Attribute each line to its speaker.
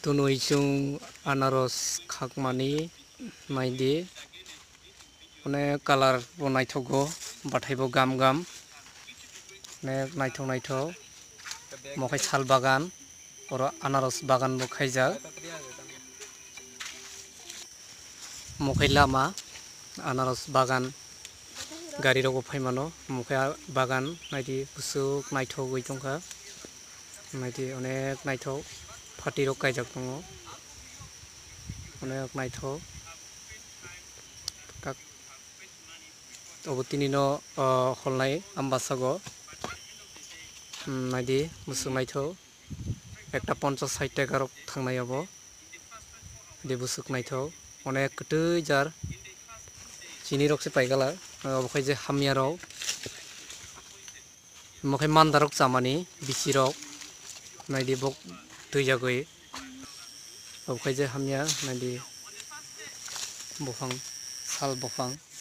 Speaker 1: Tunuisung anaros khakmani maidi one color bo naithogo bathai bo gam gam nek naithok mokai sal bagan oro anaros bagan bo khaijak mokai lama anaros bagan gari rogo phaimano mokai bagan naidi busuk naithogui tongkha naidi onek naithok phati rok kaijak tongo onek naithok obo tini no holnai ambasago naidi busuk naithok ekta 50-60 taka rok thangnai abo de busuk naithok onek kwtui jar chini rok se paigala obo khai je hamya rok mokai manda rok chamani bisi rok naidi bok tuijagui obo khai je hamya naidi bofang sal bofang